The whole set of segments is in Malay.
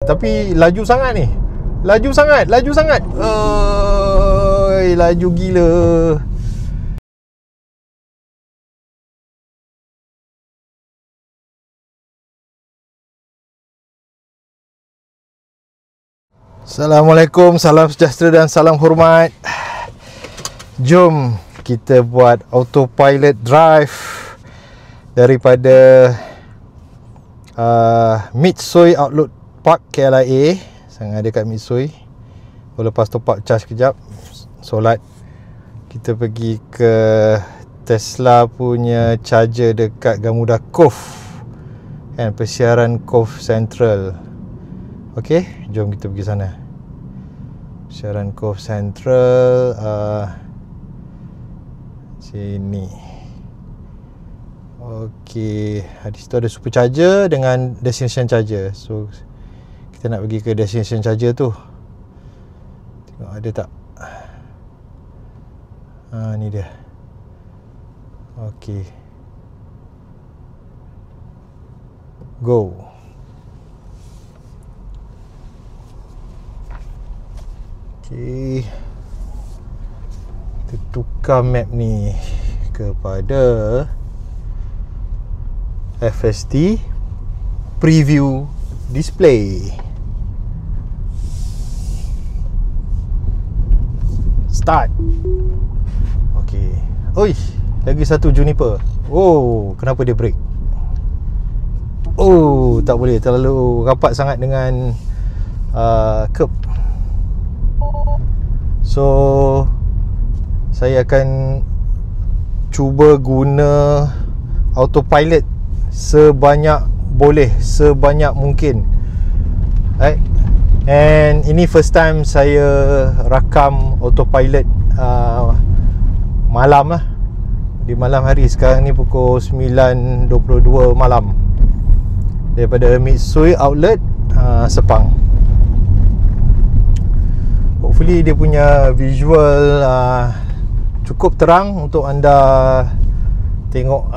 Tapi laju sangat ni. Laju sangat. Laju gila. Assalamualaikum, salam sejahtera dan salam hormat. Jom kita buat autopilot drive daripada Mitsui Outlook Park KLIA. Sangat dekat Mitsui. Lepas tu park charge kejap, solat, kita pergi ke Tesla punya charger dekat Gamuda Cove kan, Persiaran Cove Central. Okey, jom kita pergi sana. Persiaran Cove Central, sini. Okey, di situ ada supercharger dengan destination charger. So kita nak pergi ke destination charger tu. Tengok ada tak. Ni dia. Okey, go. Okey, kita tukar map ni kepada FSD Preview Display. Start. Okey. Oi, lagi satu Juniper. Oh, kenapa dia break? Oh, tak boleh, terlalu rapat sangat dengan curb. So saya akan cuba guna autopilot sebanyak boleh, sebanyak mungkin. Right? And ini first time saya rakam autopilot malam lah. Di malam hari. Sekarang ni pukul 9.22 malam daripada Mitsui Outlet Sepang. Hopefully dia punya visual cukup terang untuk anda tengok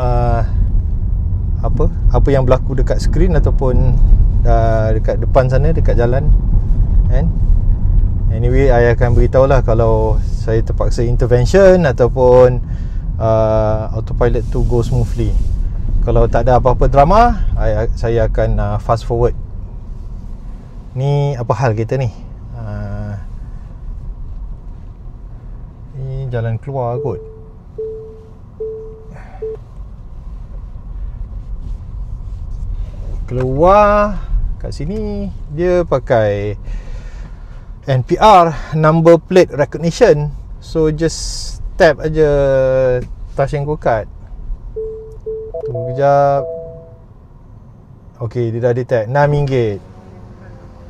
apa yang berlaku dekat skrin ataupun dekat depan sana, dekat jalan kan. Anyway, I akan beritahu lah kalau saya terpaksa intervention ataupun autopilot tu go smoothly. Kalau tak ada apa-apa drama, saya akan fast forward. Ni apa hal kita ni? Ni jalan keluar kot. Keluar kat sini dia pakai NPR, number plate recognition. So just tap aja touch and go card. Tunggu kejap. Okey, dia dah detect RM6.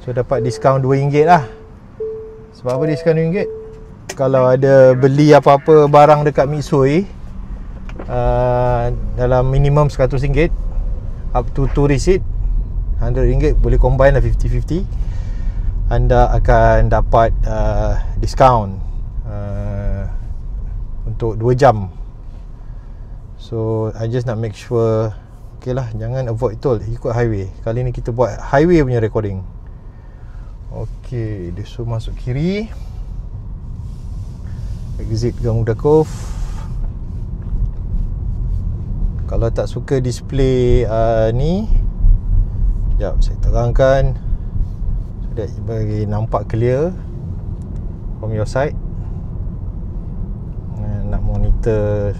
So dapat diskaun RM2 lah. Sebab apa diskaun RM2? Kalau ada beli apa-apa barang dekat Mitsui dalam minimum RM100, up to 2 receipt, RM100, boleh combine lah 50-50, anda akan dapat diskaun untuk 2 jam. So I just nak make sure. Okay lah, jangan avoid toll, ikut highway. Kali ni kita buat highway punya recording. Okay, dia suruh masuk kiri, exit Gamuda Cove. Kalau tak suka display ni, sekejap saya terangkan so that bagi nampak clear from your side. Nak monitor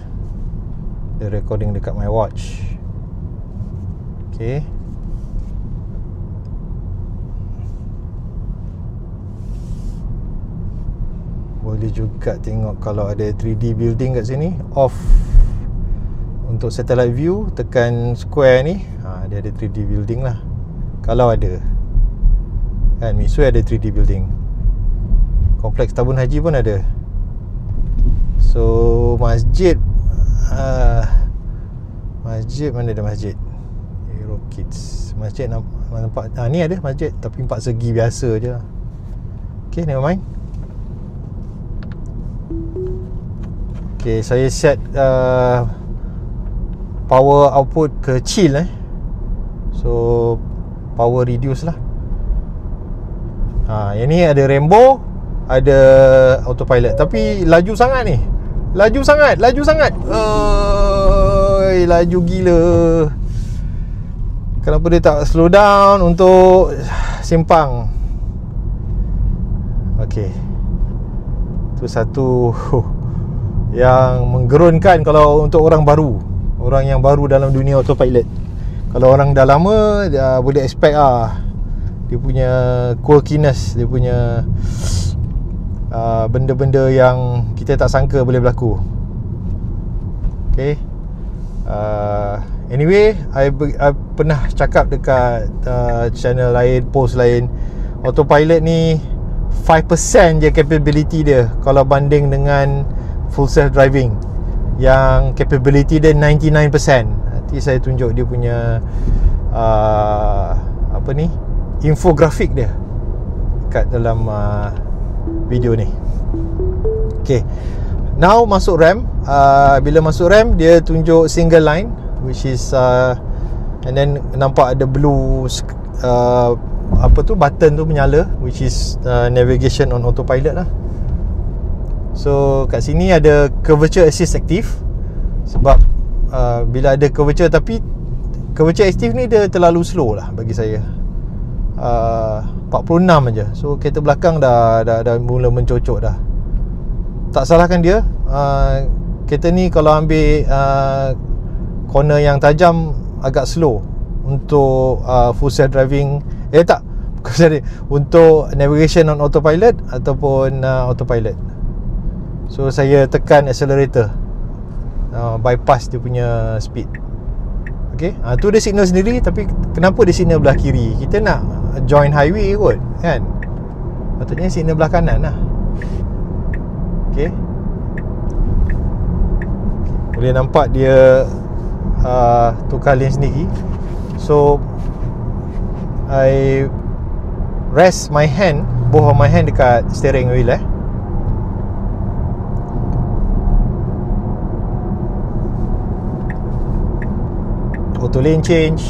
the recording dekat my watch. Okay, boleh juga tengok kalau ada 3D building kat sini. Off untuk satellite view, tekan square ni, dia ada 3D building lah. Kalau ada kan, Mitsui ada 3D building. Kompleks Tabun Haji pun ada. So masjid, masjid mana ada masjid? Aero Kids masjid nampak, ni ada masjid tapi 4 segi biasa je lah. Okay, never mind. Okay, saya set power output kecil So power reduce lah. Yang ni ada Rainbow, ada autopilot. Tapi laju sangat ni. Laju sangat. Laju gila. Kenapa dia tak slow down untuk simpang? Okey. Itu satu yang menggerunkan kalau untuk orang baru. Orang yang baru dalam dunia autopilot. Kalau orang dah lama, dia boleh expect dia punya quirkiness, dia punya benda-benda yang kita tak sangka boleh berlaku. Okay. Anyway, I pernah cakap dekat channel lain, post lain, autopilot ni 5% je capability dia kalau banding dengan full self driving, yang capability dia 99%. Nanti saya tunjuk dia punya infografik dia kat dalam video ni. Okay, now masuk RAM. Bila masuk RAM, dia tunjuk single line, which is and then nampak ada blue button tu menyala, which is navigation on autopilot lah. So kat sini ada curvature assist aktif. Sebab bila ada curvature, tapi curvature aktif ni dia terlalu slow lah bagi saya. 46 aja. So kereta belakang dah mula mencocok dah. Tak salahkan dia. Kereta ni kalau ambil corner yang tajam agak slow untuk full self driving. Untuk navigation on autopilot ataupun autopilot. So saya tekan accelerator, bypass dia punya speed. Okay, tu dia signal sendiri. Tapi kenapa dia signal belah kiri? Kita nak join highway kot, kan? Patutnya signal belah kanan lah. Okay, boleh nampak dia tukar lane sendiri. So I rest my hand, both of my hand dekat steering wheel Auto lane change.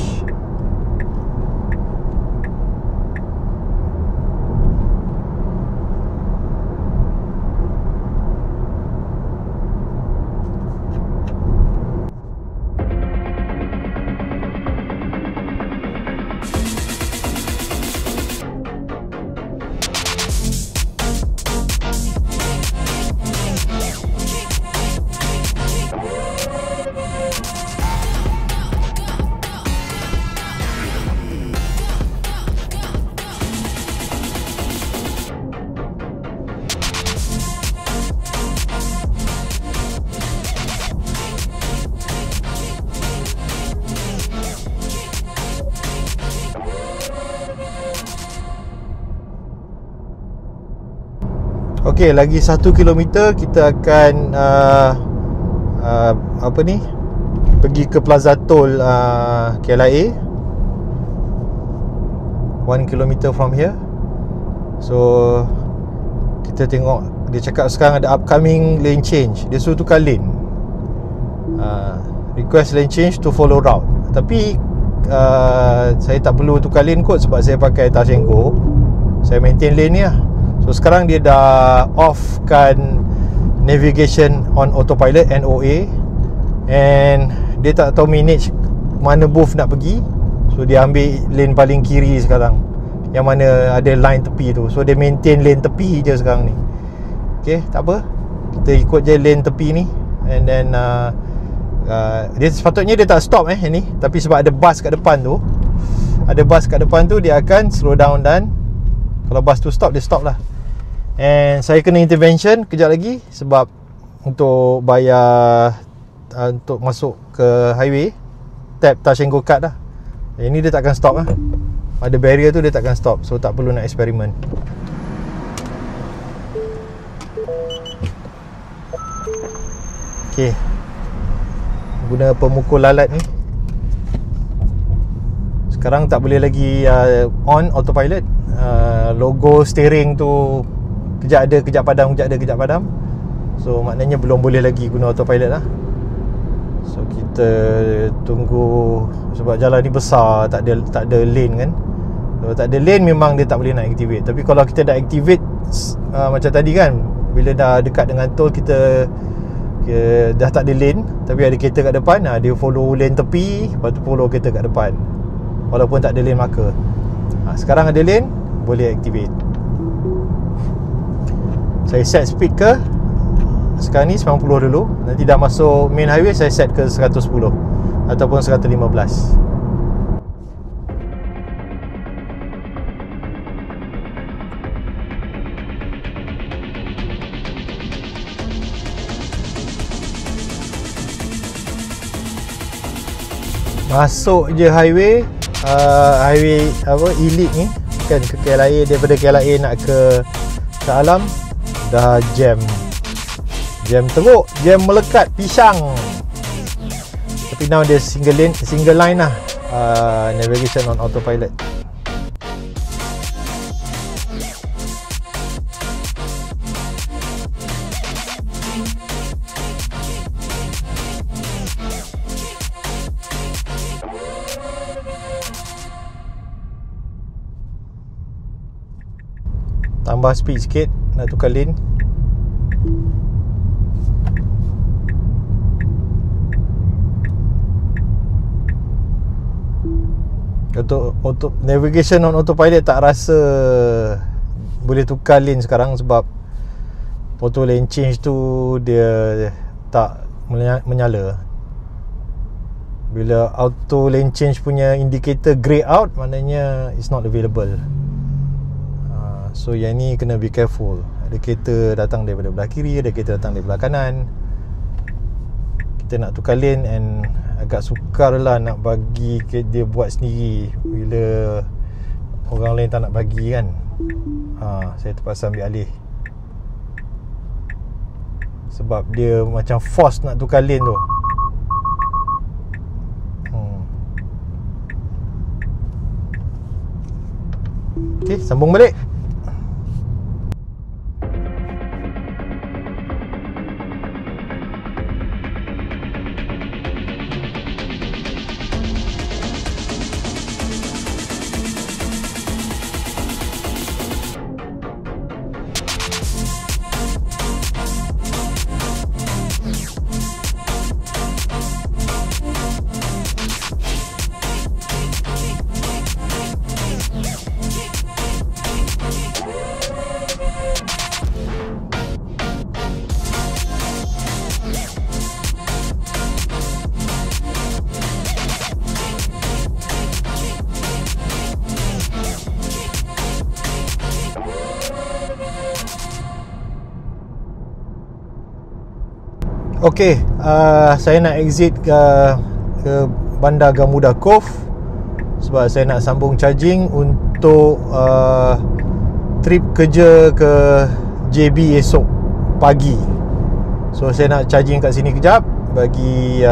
Okey, lagi 1 kilometer kita akan pergi ke Plaza Tol KLIA. 1 kilometer from here. So kita tengok, dia cakap sekarang ada upcoming lane change. Dia suruh tukar lane. Request lane change to follow route. Tapi saya tak perlu tukar lane kot sebab saya pakai Touch 'n Go. Saya maintain lane ni lah. So sekarang dia dah offkan navigation on autopilot, NOA, and dia tak tahu manage mana booth nak pergi. So dia ambil lane paling kiri sekarang, yang mana ada line tepi tu. So dia maintain lane tepi je sekarang ni. Okay, tak apa, kita ikut je lane tepi ni. And then dia sepatutnya dia tak stop ni. Tapi sebab ada bus kat depan tu, dia akan slow down, dan kalau bus tu stop, dia stop lah. And saya kena intervention kejap lagi sebab untuk bayar untuk masuk ke highway, tap Touch 'n Go card lah. Ini dia takkan stop lah. Ada barrier tu dia takkan stop. So tak perlu nak eksperimen. Okay, guna pemukul lalat ni. Sekarang tak boleh lagi on autopilot. Logo steering tu kejap ada, kejap padam, kejap ada, kejap padam. So maknanya belum boleh lagi guna autopilot lah. So kita tunggu, sebab jalan ni besar, tak ada lane kan. Kalau tak ada lane memang dia tak boleh nak activate. Tapi kalau kita dah activate macam tadi kan, bila dah dekat dengan tol, kita dah tak ada lane tapi ada kereta kat depan, dia follow lane tepi, lepas tu follow kereta kat depan walaupun tak ada lane marker. Sekarang ada lane, boleh activate. Saya set speed ke, sekarang ni 90 dulu. Nanti dah masuk main highway, saya set ke 110 ataupun 115. Masuk je highway, highway apa, Elite ni kan, ke KLIA. Daripada KLIA nak ke Shah Alam, dah jam teruk, jam melekat pisang. Tapi now dia single line lah, navigation on autopilot. Tambah speed sikit, nak tukar lane. Untuk navigation on autopilot tak rasa boleh tukar lane sekarang, sebab auto lane change tu dia tak menyala. Bila auto lane change punya indicator grey out, maknanya it's not available. So yang ni kena be careful. Ada kereta datang daripada belah kiri, ada kereta datang daripada belah kanan. Kita nak tukar lane and agak sukar lah nak bagi dia buat sendiri bila orang lain tak nak bagi kan. Saya terpaksa ambil alih, sebab dia macam force nak tukar lane tu. Okay, sambung balik. Okey, saya nak exit ke Bandar Gamuda Cove sebab saya nak sambung charging untuk trip kerja ke JB esok pagi. So saya nak charging kat sini kejap, bagi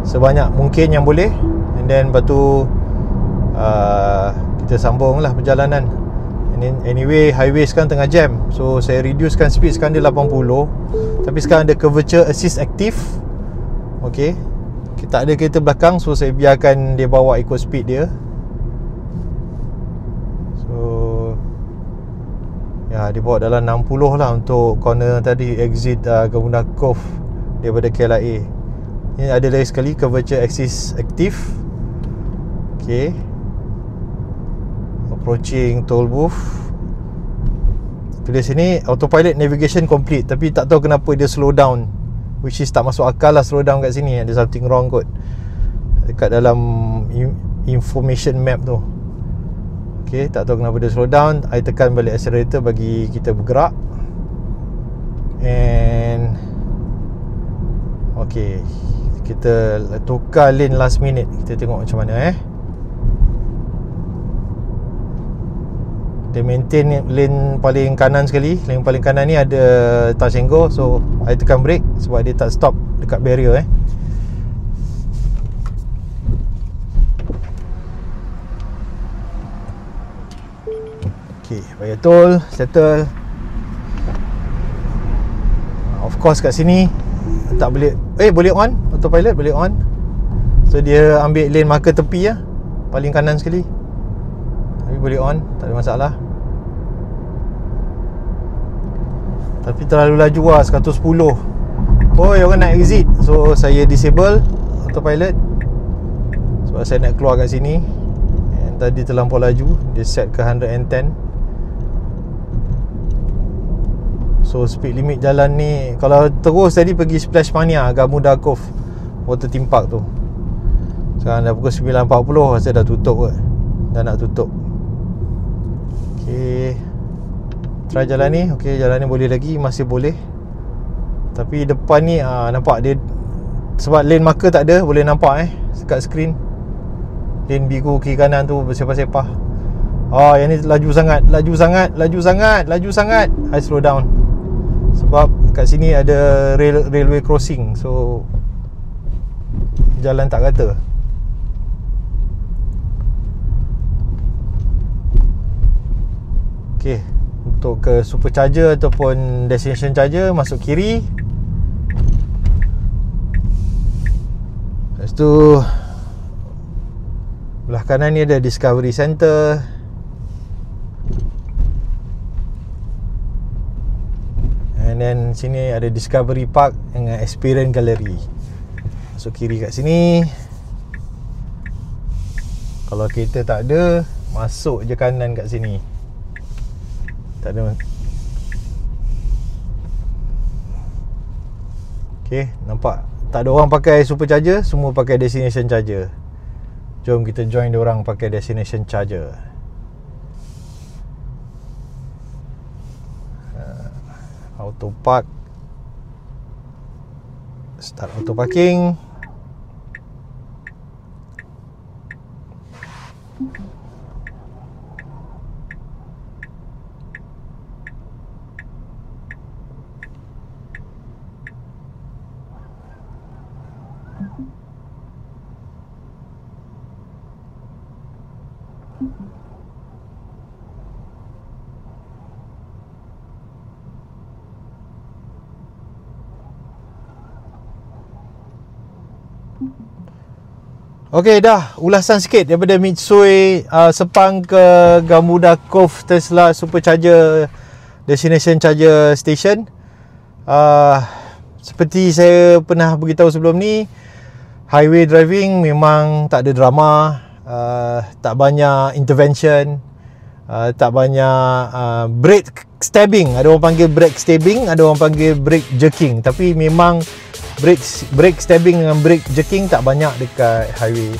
sebanyak mungkin yang boleh, and then lepas tu kita sambung lah perjalanan. Anyway, highway sekarang tengah jam, so saya reducekan speed. Sekarang dia 80, tapi sekarang ada curvature assist aktif. Okay, kita ada kereta belakang, so saya biarkan dia bawa ikut speed dia. So ya, dia bawa dalam 60 lah untuk corner tadi, exit Gamuda Cove daripada KLIA. Ini ada lagi sekali curvature assist aktif. Okay, approaching toll booth. Tulis sini autopilot navigation complete, tapi tak tahu kenapa dia slow down, which is tak masuk akal lah slow down kat sini. Ada something wrong kot dekat dalam information map tu. Okay, tak tahu kenapa dia slow down. I tekan balik accelerator bagi kita bergerak. And okay, kita tukar lane last minute. Kita tengok macam mana Dia maintain lane paling kanan sekali. Lane paling kanan ni ada touch and go, so I tekan brake sebab dia tak stop dekat barrier Okay, bayar tol, settle. Of course kat sini tak boleh, boleh on autopilot, boleh on. So dia ambil lane marker tepi paling kanan sekali. boleh on, tak ada masalah. Tapi terlalu laju lah, 110. Oi, orang nak exit. So saya disable autopilot sebab saya nak keluar kat sini. And tadi terlampau laju, dia set ke 110. So speed limit jalan ni, kalau terus tadi pergi Splash Mania, Gamuda Cove Water Theme Park tu. Sekarang dah pukul 9.40, rasa dah tutup kot. Dah nak tutup. Okay, try jalan ni. Okay, jalan ni boleh lagi, masih boleh. Tapi depan ni nampak dia, sebab lane marker tak ada, boleh nampak dekat skrin lane biru kiri kanan tu bersepah-sepah. Yang ni laju sangat, laju sangat, laju sangat, laju sangat. I slow down sebab kat sini ada railway crossing, so jalan tak rata. Okay, untuk ke supercharger ataupun destination charger, masuk kiri. Lepas tu belah kanan ni ada Discovery Center. And then sini ada Discovery Park dengan Experience Gallery. Masuk kiri kat sini. Kalau kereta tak ada, masuk je kanan kat sini. Tak ada. Okay, nampak tak ada orang pakai supercharger, semua pakai destination charger. Jom kita join diorang pakai destination charger. Auto park. Start auto parking. Okey, dah ulasan sikit daripada Mitsui Sepang ke Gamuda Cove Tesla Supercharger Destination Charger Station. Seperti saya pernah beritahu sebelum ni, highway driving memang tak ada drama, tak banyak intervention, tak banyak brake stabbing. Ada orang panggil brake stabbing, ada orang panggil brake jerking. Tapi memang brake stabbing dengan brake jerking tak banyak dekat highway.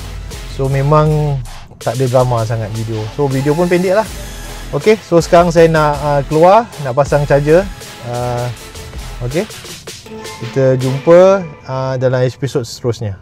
So memang tak ada drama sangat video. So video pun pendek lah. Okay, so sekarang saya nak keluar, nak pasang charger. Okay, kita jumpa dalam episod seterusnya.